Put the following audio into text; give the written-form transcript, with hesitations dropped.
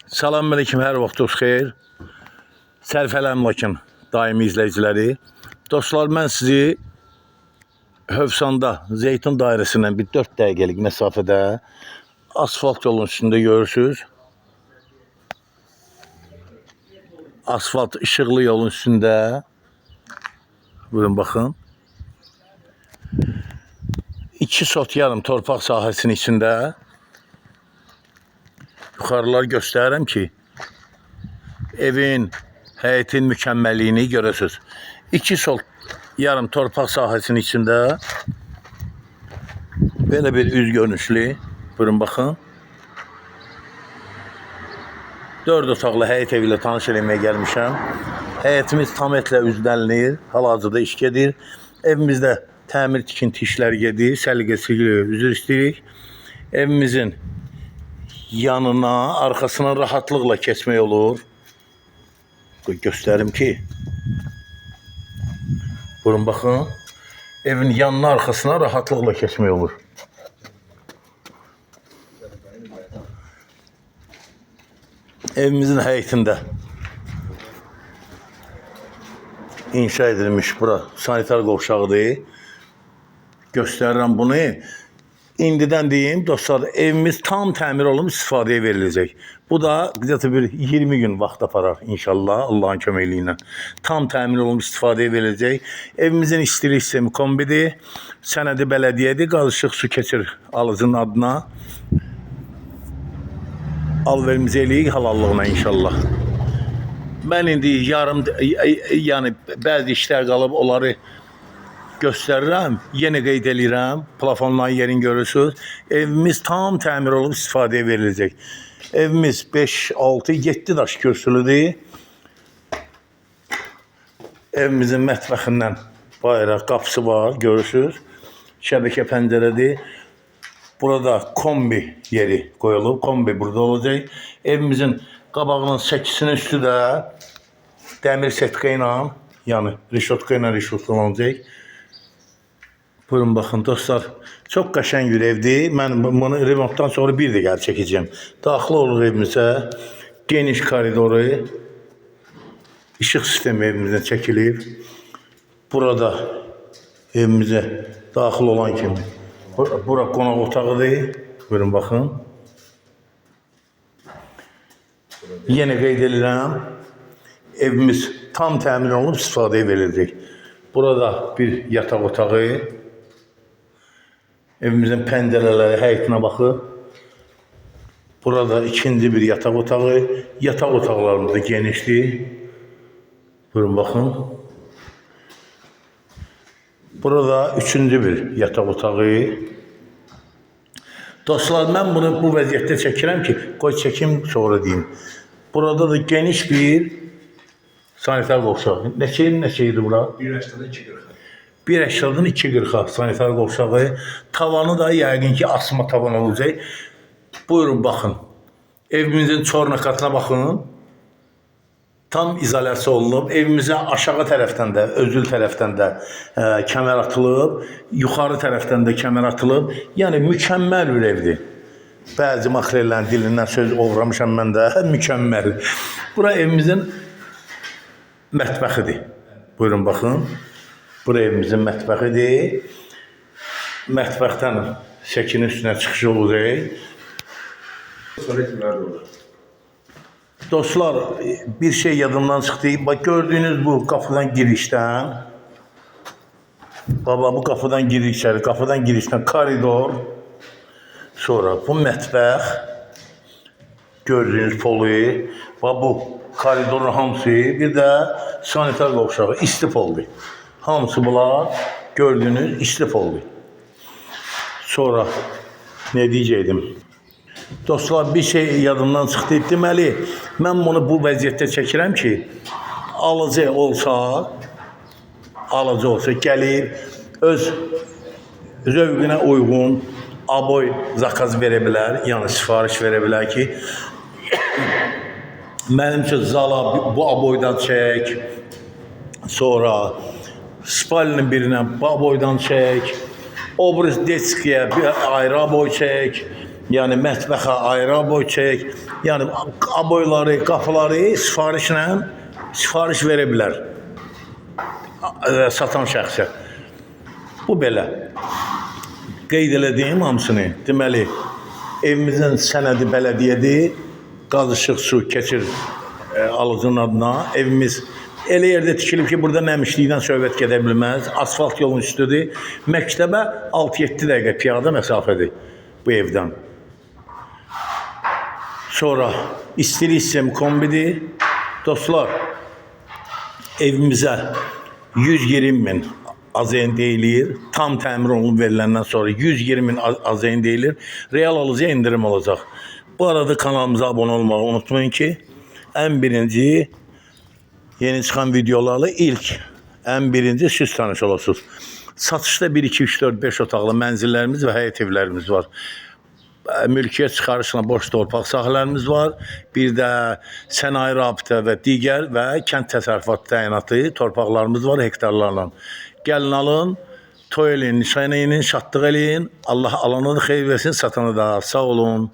Salamünaleyküm, hər vaxtınız xeyir. Sərfələm lakin daimi izləyiciləri. Dostlar, mən sizi Hövsanda Zeytun dairəsindən bir 4 dəqiqəlik məsafədə asfalt yolun üstündə görürsünüz. Asfalt işıqlı yolun üstündə. Buyurun baxın. 2 sot yarım torpaq sahəsinin içində. Yuxarılar göstərirəm ki, evin, həyətin mükəmməliyini görəsiniz. 2 sot yarım torpaq sahəsinin içində belə bir üz görünüşlü. Buyurun baxın. 4 otaqlı həyət evi ilə tanış eləməyə gəlmişəm. Həyətimiz tam etlə üzdəlinir, hal-hazırda iş gedir. Evimizdə təmir tikinti işləri gedir, səliqəsiz üzr istəyirik. Evimizin yanına, arxasına rahatlıqla keçmək olur. Göstərim ki, buyurun baxın, evin yanına, arxasına rahatlıqla keçmək olur. Evimizin həyətində inşa edilmiş bura sanitar qovşağıdır. Göstərirəm bunu. İndidən deyim, dostlar, evimiz tam təmir olunub istifadəyə veriləcək. Bu da bir 20 gün vaxt aparar inşallah, Allahın köməkliyi ilə. Tam təmir olunub istifadəyə veriləcək. Evimizin istilik sistemi kombidir, sənədi bələdiyyədir, qazışıq su keçir alıcının adına. Alverimizi eləyik halallığına inşallah. Mən indi yarım, yəni bəzi işlər qalıb, onları göstərirəm, yenə qeyd edirəm, plafonların yerini görürsünüz. Evimiz tam təmir olub istifadəyə veriləcək. Evimiz 5, 6, 7 daş kürsülüdür. Evimizin mətbəxindən bayraq qapısı var, görürsünüz. Şəbəkə pəncərədir. Burada kombi yeri qoyulub, kombi burada olacaq. Evimizin qabağının səkisinin üstü də dəmir setka ilə, yəni rişotka ilə rişotlanacaq. Buyurun baxın dostlar, çox qəşəng bir evdir. Mən bunu remontdan sonra bir də gəlib çəkəcəm. Daxil olur evimizə, geniş koridoru, işıq sistemi evimizdən çəkilir. Burada evimizə daxil olan kimi, bura qonaq otağıdır. Buyurun baxın. Yenə qeyd edirəm, evimiz tam təmin olunub istifadəyə veriləcək. Burada bir yataq otağı. Evimizin pəncərələri həyətinə baxır. Burada ikinci bir yataq otağı. Yataq otaqlarımız da genişdir. Buyurun baxın. Burada üçüncü bir yataq otağı. Dostlar, mən bunu bu vəziyyətdə çəkirəm ki, qoy çəkim sonra deyim. Burada da geniş bir sanitar qovşağı. Neçə idi bura? 1.80-dan 2.40-a sanitar qovşağı. Tavanı da yəqin ki, asma tavan olacaq. Buyurun baxın. Evimizin çornakatına baxın. Tam izolyasiya olunub. Evimizə aşağı tərəfdən də, özül tərəfdən də kəmər atılıb. Yuxarı tərəfdən də kəmər atılıb. Yəni, mükəmməl bir evdir. Bəzi makrellərin dilindən söz ovramışam mən də. Mükəmməl. Bura evimizin mətbəxidir. Buyurun baxın. Bura evimizin mətbəxidir. Mətbəxdən şəkinin üstünə çıxışı olacaq. Dostlar, bir şey yadımdan çıxdı. Bak, gördüyünüz bu qapıdan girişdən, baba bu qapıdan giriş içəri, qapıdan girişdən koridor, sonra bu mətbəx, gördüyünüz polu, bu koridorun hamısı, bir də sanitar qovşağı, isti poldur. Hamısı bunlar gördüyünüz isti poldur. Sonra nə deyəcəkdim? Dostlar, bir şey yadımdan çıxdı. Deməli, mən bunu bu vəziyyətdə çəkirəm ki, alıcı olsa gəlir, öz zövqünə uyğun aboy zakaz verə bilər, yəni sifariş verə bilər ki, mənim üçün zala bu aboydan çək, sonra spalinin birinə bu aboydan çək, obris deskiyə bir ayrı aboy çək, Yəni mətbəxə ayrı aboy çək, yəni aboyları, qapıları sifariş verə bilər satan şəxsə. Bu belə. Qeyd elədiyim hamısını, deməli, evimizin sənədi bələdiyyədir, qaz, işıq, su keçir alıcının adına. Evimiz elə yerdə tikilib ki, burada nəmişlikdən söhbət gedə bilməz. Asfalt yolun üstüdür. Məktəbə 6-7 dəqiqə piyada məsafədir bu evdən. Sonra istilik sistemi kombidir. Dostlar, evimizə 120 min AZN deyilir. Tam təmir olunub veriləndən sonra 120 min AZN deyilir. Real alıcıya indirim olacaq. Bu arada kanalımıza abone olmağı unutmayın ki, ən birinci yeni çıxan videolarla ən birinci siz tanış olasınız. Satışda 1, 2, 3, 4, 5 otaqlı mənzillərimiz və həyət evlərimiz var. Mülkiyyət çıxarışına boş torpaq sahələrimiz var. Bir də sənaye rabitə və digər və kənd təsərrüfatı təyinatı torpaqlarımız var hektarlarla. Gəlin alın, toy eləyin, nişan eləyin, şadlıq eləyin. Allah alana da xeyir versin, satana da. Sağ olun.